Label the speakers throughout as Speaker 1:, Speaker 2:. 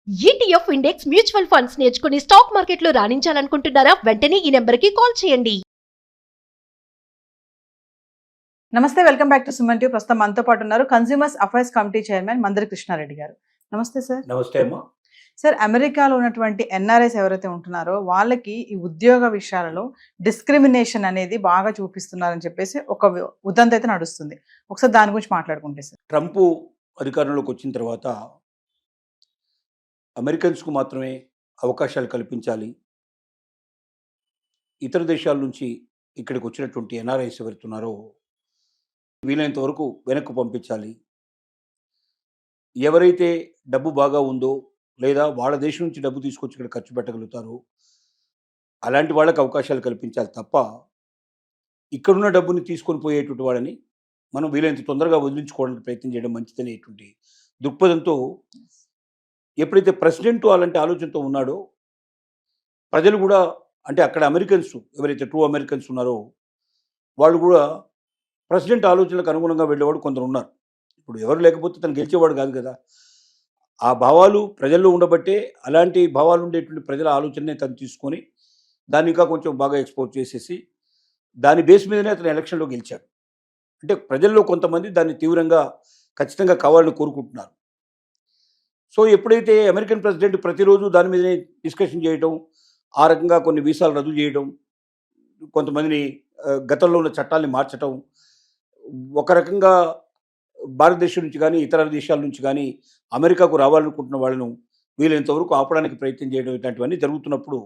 Speaker 1: ETF index mutual funds నేర్చుకుని stock మార్కెట్లో రాణించాలనుకుంటున్నారా? వెంటనే ఈ నెంబర్కి కాల్ చేయండి.
Speaker 2: నమస్తే, welcome back to Suman TV. ప్రస్తుతం మనతో పాటు ఉన్నారు consumers affairs committee chairman Mandari Krishna Reddy గారు. నమస్తే సార్.
Speaker 3: నమస్తే అమ్మా.
Speaker 2: సార్, అమెరికాలో ఉన్నటువంటి ఎన్ఆర్ఐస్ ఎవరైతే ఉంటున్నారో వాళ్ళకి ఈ ఉద్యోగ విషయాలలో డిస్క్రిమినేషన్ అనేది బాగా చూపిస్తున్నారని చెప్పేసి ఒక ఉదంతం అయితే నడుస్తుంది. ఒకసారి దాని గురించి మాట్లాడుకుంటే సార్.
Speaker 3: ట్రంప్ అధికారంలోకి వచ్చిన తర్వాత అమెరికన్స్కు మాత్రమే అవకాశాలు కల్పించాలి, ఇతర దేశాల నుంచి ఇక్కడికి వచ్చినటువంటి ఎన్ఆర్ఐస్ ఎవరుతున్నారో వీలైనంత వరకు వెనక్కు పంపించాలి, ఎవరైతే డబ్బు బాగా ఉందో లేదా వాళ్ళ దేశం నుంచి డబ్బు తీసుకొచ్చి ఇక్కడ ఖర్చు పెట్టగలుగుతారో అలాంటి వాళ్ళకి అవకాశాలు కల్పించాలి తప్ప ఇక్కడున్న డబ్బుని తీసుకొని పోయేటువంటి వాళ్ళని మనం వీలైనంత తొందరగా వదిలించుకోవడానికి ప్రయత్నం చేయడం మంచిదనేటువంటి దృక్పథంతో ఎప్పుడైతే ప్రెసిడెంట్ అలాంటి ఆలోచనతో ఉన్నాడో ప్రజలు కూడా, అంటే అక్కడ అమెరికన్స్ ఎవరైతే ట్రూ అమెరికన్స్ ఉన్నారో వాళ్ళు కూడా ప్రెసిడెంట్ ఆలోచనలకు అనుగుణంగా వెళ్ళేవాడు కొందరు ఉన్నారు. ఇప్పుడు ఎవరు లేకపోతే తను గెలిచేవాడు కాదు కదా. ఆ భావాలు ప్రజల్లో ఉండబట్టే అలాంటి భావాలు ఉండేటువంటి ప్రజల ఆలోచననే తను తీసుకొని దాన్ని ఇంకా కొంచెం బాగా ఎక్స్పోర్ట్ చేసేసి దాని బేస్ మీదనే అతను ఎలక్షన్లో గెలిచాడు. అంటే ప్రజల్లో కొంతమంది దాన్ని తీవ్రంగా ఖచ్చితంగా కావాలని కోరుకుంటున్నారు. సో ఎప్పుడైతే అమెరికన్ ప్రెసిడెంట్ ప్రతిరోజు దాని మీదనే డిస్కషన్ చేయడం, ఆ రకంగా కొన్ని వీసాలు రద్దు చేయడం, కొంతమందిని గతంలో ఉన్న చట్టాలని మార్చడం, ఒక రకంగా భారతదేశం నుంచి కానీ ఇతర దేశాల నుంచి కానీ అమెరికాకు రావాలనుకుంటున్న వాళ్ళను వీలైనంతవరకు ఆపడానికి ప్రయత్నం చేయడం, ఇట్లాంటివన్నీ జరుగుతున్నప్పుడు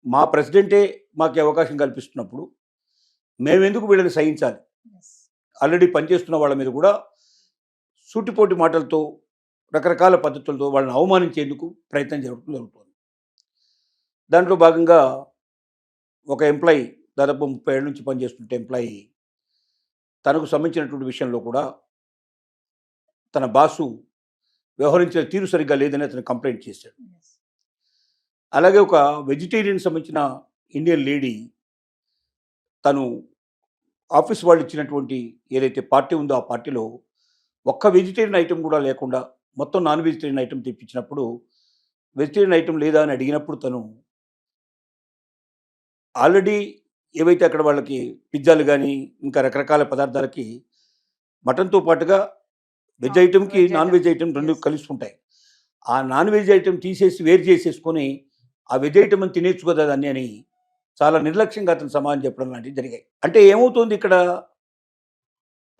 Speaker 3: మా ప్రెసిడెంటే మాకు అవకాశం కల్పిస్తున్నప్పుడు మేమెందుకు వీళ్ళని సహించాలి? ఆల్రెడీ పనిచేస్తున్న వాళ్ళ మీద కూడా సూటిపోటి మాటలతో రకరకాల పద్ధతులతో వాళ్ళని అవమానించేందుకు ప్రయత్నం జరుగుతుంది. దాంట్లో భాగంగా ఒక ఎంప్లాయీ, దాదాపు 30 ఏళ్ళ నుంచి పనిచేస్తుంటే ఎంప్లాయీ తనకు సంబంధించినటువంటి విషయంలో కూడా తన బాసు వ్యవహరించిన తీరు సరిగ్గా లేదని అతను కంప్లైంట్ చేశాడు. అలాగే ఒక వెజిటేరియన్ సంబంధించిన ఇండియన్ లేడీ తను ఆఫీస్ వాళ్ళు ఇచ్చినటువంటి ఏదైతే పార్టీ ఉందో ఆ పార్టీలో ఒక్క వెజిటేరియన్ ఐటెం కూడా లేకుండా మొత్తం నాన్ వెజిటేరియన్ ఐటెం తెప్పించినప్పుడు వెజిటేరియన్ ఐటెం లేదా అని అడిగినప్పుడు తను ఆల్రెడీ ఏవైతే అక్కడ వాళ్ళకి పిజ్జాలు కానీ ఇంకా రకరకాల పదార్థాలకి మటన్తో పాటుగా వెజ్ ఐటెంకి నాన్ వెజ్ ఐటెం రెండు కలిసి ఉంటాయి. ఆ నాన్ వెజ్ ఐటెం తీసేసి వేరు చేసేసుకొని ఆ వెజ్ ఐటెం అని తినేచ్చు కదా దాన్ని అని చాలా నిర్లక్ష్యంగా అతను సమాధానం చెప్పడం లాంటివి జరిగాయి. అంటే ఏమవుతుంది, ఇక్కడ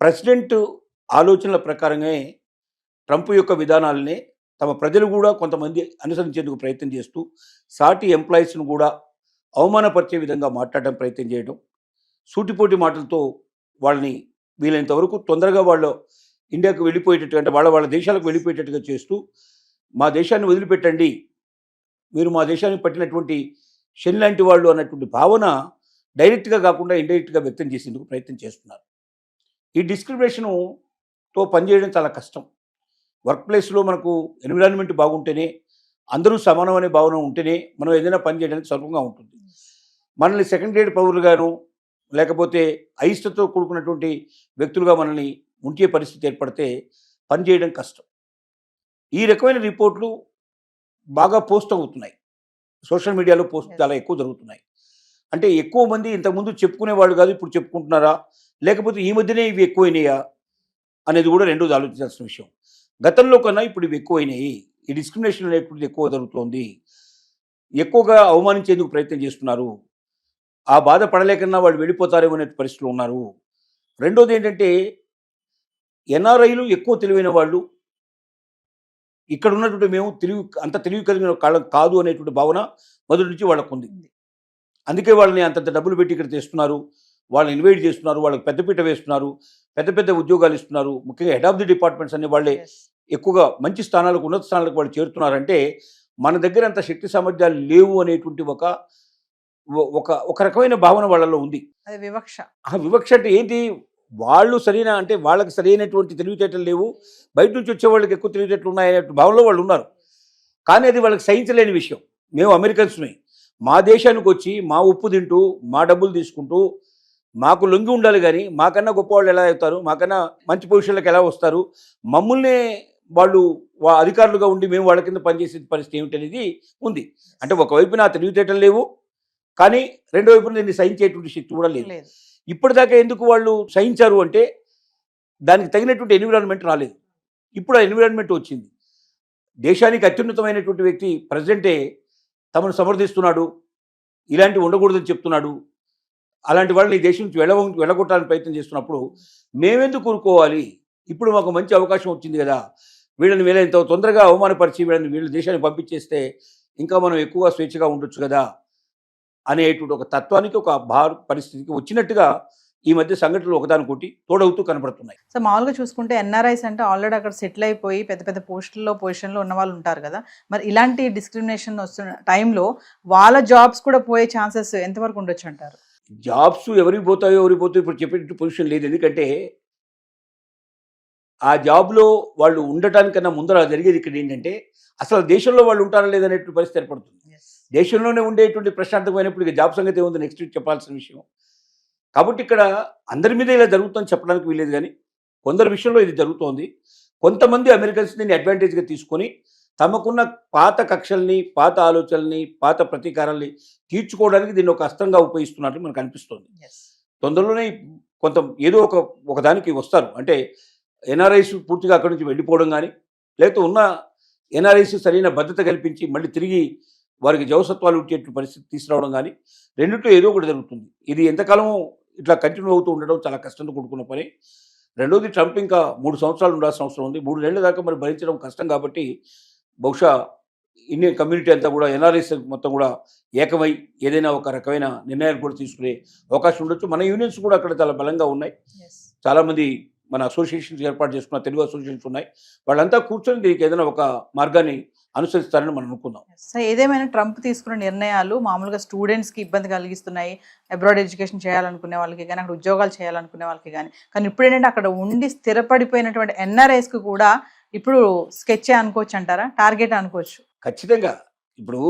Speaker 3: ప్రెసిడెంట్ ఆలోచనల ప్రకారంగా ట్రంప్ యొక్క విధానాలనే తమ ప్రజలు కూడా కొంతమంది అనుసరించేందుకు ప్రయత్నం చేస్తూ సాటి ఎంప్లాయీస్ను కూడా అవమానపరిచే విధంగా మాట్లాడడం ప్రయత్నం చేయడం, సూటిపోటి మాటలతో వాళ్ళని వీలైనంత వరకు తొందరగా వాళ్ళు ఇండియాకు వెళ్ళిపోయేటట్టుగా, అంటే వాళ్ళ దేశాలకు వెళ్ళిపోయేటట్టుగా చేస్తూ మా దేశాన్ని వదిలిపెట్టండి, మీరు మా దేశానికి పట్టినటువంటి శని లాంటి వాళ్ళు అన్నటువంటి భావన డైరెక్ట్గా కాకుండా ఇండైరెక్ట్గా వ్యక్తం చేసేందుకు ప్రయత్నం చేస్తున్నారు. ఈ డిస్క్రిమినేషన్తో పనిచేయడం చాలా కష్టం. వర్క్ ప్లేస్లో మనకు ఎన్విరాన్మెంట్ బాగుంటేనే, అందరూ సమానం అనే భావన ఉంటేనే మనం ఏదైనా పని చేయడానికి సులభంగా ఉంటుంది. మనల్ని సెకండ్ గ్రేడ్ పౌరులుగాను లేకపోతే అయిష్టతో కూడుకున్నటువంటి వ్యక్తులుగా మనల్ని ఉంచే పరిస్థితి ఏర్పడితే పని చేయడం కష్టం. ఈ రకమైన రిపోర్ట్లు బాగా పోస్ట్ అవుతున్నాయి, సోషల్ మీడియాలో పోస్ట్ చాలా ఎక్కువ జరుగుతున్నాయి. అంటే ఎక్కువ మంది ఇంతకుముందు చెప్పుకునేవాళ్ళు కాదు, ఇప్పుడు చెప్పుకుంటున్నారా, లేకపోతే ఈ మధ్యనే ఇవి ఎక్కువైనాయా అనేది కూడా రెండోది ఆలోచించాల్సిన విషయం. గతంలో కన్నా ఇప్పుడు ఇవి ఎక్కువైనాయి, ఈ డిస్క్రిమినేషన్ అనేటువంటిది ఎక్కువ జరుగుతోంది, ఎక్కువగా అవమానించేందుకు ప్రయత్నం చేస్తున్నారు, ఆ బాధ పడలేకన్నా వాళ్ళు వెళ్ళిపోతారేమో అనే పరిస్థితులు ఉన్నారు. రెండోది ఏంటంటే ఎన్ఆర్ఐలు ఎక్కువ తెలివైన వాళ్ళు, ఇక్కడ ఉన్నటువంటి మేము అంత తెలివి కలిగిన కాలం కాదు అనేటువంటి భావన మొదటి నుంచి వాళ్ళకు ఉంది. అందుకే వాళ్ళని అంతంత డబ్బులు పెట్టి ఇక్కడ తెస్తున్నారు, వాళ్ళని ఇన్వైట్ చేస్తున్నారు, వాళ్ళకి పెద్దపీట వేస్తున్నారు, పెద్ద పెద్ద ఉద్యోగాలు ఇస్తున్నారు. ముఖ్యంగా హెడ్ ఆఫ్ ది డిపార్ట్మెంట్స్ అనే వాళ్ళే ఎక్కువగా మంచి స్థానాలకు, ఉన్నత స్థానాలకు వాళ్ళు చేరుతున్నారంటే మన దగ్గర అంత శక్తి సామర్థ్యాలు లేవు అనేటువంటి ఒక రకమైన భావన వాళ్ళలో ఉంది.
Speaker 2: అది వివక్ష.
Speaker 3: ఆ వివక్ష అంటే ఏంటి, వాళ్ళు సరైన, అంటే వాళ్ళకి సరైనటువంటి తెలివితేటలు లేవు, బయట నుంచి వచ్చే వాళ్ళకి ఎక్కువ తెలివితేటలు ఉన్నాయనే భావనలో వాళ్ళు ఉన్నారు. కానీ అది వాళ్ళకి సహించలేని విషయం. మేము అమెరికన్స్ని మా దేశానికి వచ్చి మా ఉప్పు తింటూ మా డబ్బులు తీసుకుంటూ మాకు లొంగి ఉండాలి, కానీ మాకన్నా గొప్పవాళ్ళు ఎలా అవుతారు, మాకన్నా మంచి పొజిషన్లకు ఎలా వస్తారు, మమ్మల్ని వాళ్ళు అధికారులుగా ఉండి మేము వాళ్ళ కింద పనిచేసే పరిస్థితి ఏమిటి అనేది ఉంది. అంటే ఒకవైపున ఆ తెలివితేటలు లేవు, కానీ రెండో వైపున దీన్ని సహించేటువంటి శక్తి కూడా లేదు.
Speaker 2: లేదు.
Speaker 3: ఇప్పటిదాకా ఎందుకు వాళ్ళు సహించారు అంటే దానికి తగినటువంటి ఎన్విరాన్మెంట్ రాలేదు. ఇప్పుడు ఆ ఎన్విరాన్మెంట్ వచ్చింది. దేశానికి అత్యున్నతమైనటువంటి వ్యక్తి ప్రెసిడెంటే తమను సమర్థిస్తున్నాడు, ఇలాంటివి ఉండకూడదని చెప్తున్నాడు. అలాంటి వాళ్ళని ఈ దేశం నుంచి వెళ్ళగొట్టాలని ప్రయత్నం చేస్తున్నప్పుడు మేమెందుకు ఊరుకోవాలి? ఇప్పుడు మాకు మంచి అవకాశం వచ్చింది కదా, వీళ్ళని వీళ్ళంత తొందరగా అవమానపరిచి వీళ్ళ దేశానికి పంపించేస్తే ఇంకా మనం ఎక్కువగా స్వేచ్ఛగా ఉండొచ్చు కదా అనేటువంటి ఒక తత్వానికి, ఒక పరిస్థితికి వచ్చినట్టుగా ఈ మధ్య సంఘటనలు ఒకదానికొకటి తోడవుతూ కనబడుతున్నాయి.
Speaker 2: సో మామూలుగా చూసుకుంటే ఎన్ఆర్ఐస్ అంటే ఆల్రెడీ అక్కడ సెటిల్ అయిపోయి పెద్ద పెద్ద పొజిషన్లో ఉన్న వాళ్ళు ఉంటారు కదా, మరి ఇలాంటి డిస్క్రిమినేషన్ వస్తున్న టైంలో వాళ్ళ జాబ్స్ కూడా పోయే ఛాన్సెస్ ఎంతవరకు ఉండొచ్చు అంటారు?
Speaker 3: జాబ్స్ ఎవరికి పోతాయో ఇప్పుడు చెప్పేటట్టు పొజిషన్ లేదు. ఎందుకంటే ఆ జాబ్లో వాళ్ళు ఉండటానికన్నా ముందర జరిగేది ఇక్కడ ఏంటంటే అసలు దేశంలో వాళ్ళు ఉంటారా లేదనేటువంటి పరిస్థితి ఏర్పడుతుంది. దేశంలోనే ఉండేటువంటి ప్రశాంతమైనప్పుడు ఇక జాబ్ సంగతి ఏముంది నెక్స్ట్ చెప్పాల్సిన విషయం. కాబట్టి ఇక్కడ అందరి మీద ఇలా జరుగుతుందని చెప్పడానికి వీలేదు, కానీ కొందరి విషయంలో ఇది జరుగుతోంది. కొంతమంది అమెరికన్స్ దీన్ని అడ్వాంటేజ్గా తీసుకొని తమకున్న పాత కక్షల్ని, పాత ఆలోచనల్ని, పాత ప్రతీకారాల్ని తీర్చుకోవడానికి దీన్ని ఒక అస్త్రంగా ఉపయోగిస్తున్నట్టు మనకు అనిపిస్తుంది. తొందరలోనే ఏదో ఒక దానికి వస్తారు. అంటే ఎన్ఆర్ఐస్ పూర్తిగా అక్కడి నుంచి వెళ్ళిపోవడం కానీ, లేకపోతే ఉన్న ఎన్ఆర్ఐస్ సరైన భద్రత కల్పించి మళ్ళీ తిరిగి వారికి జవసత్వాలు ఉండేటువంటి పరిస్థితి తీసుకురావడం కానీ, రెండింటిలో ఏదో ఒకటి జరుగుతుంది. ఇది ఎంతకాలం ఇట్లా కంటిన్యూ అవుతూ ఉండడం చాలా కష్టంతో కూడుకున్న పని. రెండోది, ట్రంప్ ఇంకా 3 సంవత్సరాలు ఉండాల్సిన అవసరం ఉంది. 3 నెలల దాకా మరి భరించడం కష్టం. కాబట్టి బహుశా ఇండియన్ కమ్యూనిటీ అంతా కూడా, ఎన్ఆర్ఐస్ మొత్తం కూడా ఏకమై ఏదైనా ఒక రకమైన నిర్ణయాలు కూడా తీసుకునే అవకాశం ఉండొచ్చు. మన యూనియన్స్ కూడా అక్కడ చాలా బలంగా ఉన్నాయి. చాలామంది మన అసోసియేషన్స్ ఏర్పాటు చేసుకున్న తెలుగు అసోసియేషన్స్ ఉన్నాయి. వాళ్ళంతా కూర్చొని దీనికి ఏదైనా ఒక మార్గాన్ని అనుసరిస్తారని మనం అనుకుందాం.
Speaker 2: సో ఏదేమైనా ట్రంప్ తీసుకున్న నిర్ణయాలు మామూలుగా స్టూడెంట్స్కి ఇబ్బంది కలిగిస్తున్నాయి. అబ్రాడ్ ఎడ్యుకేషన్ చేయాలనుకునే వాళ్ళకి కానీ, అక్కడ ఉద్యోగాలు చేయాలనుకునే వాళ్ళకి కానీ ఇప్పుడు ఏంటంటే అక్కడ ఉండి స్థిరపడిపోయినటువంటి ఎన్ఆర్ఐస్కి కూడా ఇప్పుడు స్కెచ్ అనుకోవచ్చు అంటారా, టార్గెట్ అనుకోవచ్చు?
Speaker 3: ఖచ్చితంగా. ఇప్పుడు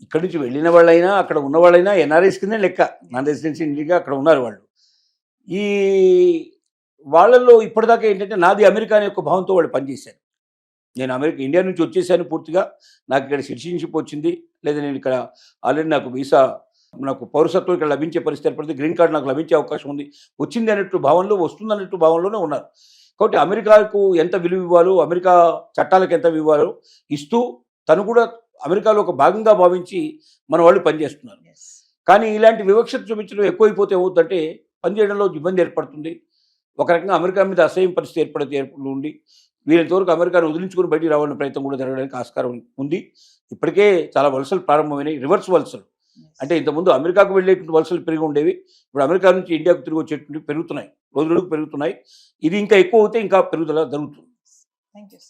Speaker 3: ఇక్కడి నుంచి వెళ్ళిన వాళ్ళైనా, అక్కడ ఉన్న వాళ్ళైనా ఎన్ఆర్ఐస్ కిందే లెక్క. నాన్ రెసిడెన్సీ ఇండియాగా అక్కడ ఉన్నారు వాళ్ళు. ఈ వాళ్ళల్లో ఇప్పటిదాకా ఏంటంటే నాది అమెరికా అనే ఒక భావంతో వాళ్ళు పనిచేశారు. నేను ఇండియా నుంచి వచ్చేసాను పూర్తిగా, నాకు ఇక్కడ సిటిజన్షిప్ వచ్చింది, లేదా నేను ఇక్కడ ఆల్రెడీ నాకు పౌరసత్వం ఇక్కడ లభించే పరిస్థితి ఏర్పడింది, గ్రీన్ కార్డు నాకు లభించే అవకాశం ఉంది, వచ్చింది అన్నట్టు భావనలో, వస్తుంది అన్నట్టు భావనలోనే ఉన్నారు. కాబట్టి అమెరికాకు ఎంత విలువ ఇవ్వాలో, అమెరికా చట్టాలకు ఎంత ఇవ్వాలో ఇస్తూ తను కూడా అమెరికాలో ఒక భాగంగా భావించి మన వాళ్ళు పనిచేస్తున్నారు. కానీ ఇలాంటి వివక్షత చూపించడం ఎక్కువైపోతే ఏమవుతుందంటే పనిచేయడంలో ఇబ్బంది ఏర్పడుతుంది. ఒక రకంగా అమెరికా మీద అసహ్యం పరిస్థితి ఉండి వీళ్ళంతవరకు అమెరికాను వదిలించుకుని బయటికి రావాలనే ప్రయత్నం కూడా జరగడానికి ఆస్కారం ఉంది. ఇప్పటికే చాలా వలసలు ప్రారంభమైనాయి, రివర్స్ వలసలు. అంటే ఇంతకుముందు అమెరికాకు వెళ్ళేటువంటి వలసలు పెరిగి ఉండేవి, ఇప్పుడు అమెరికా నుంచి ఇండియాకు తిరిగి వచ్చేటువంటి పెరుగుతున్నాయి, రోజులకు పెరుగుతున్నాయి. ఇది ఇంకా ఎక్కువ అవుతే ఇంకా పెరుగుదల జరుగుతుంది.
Speaker 2: Thank you.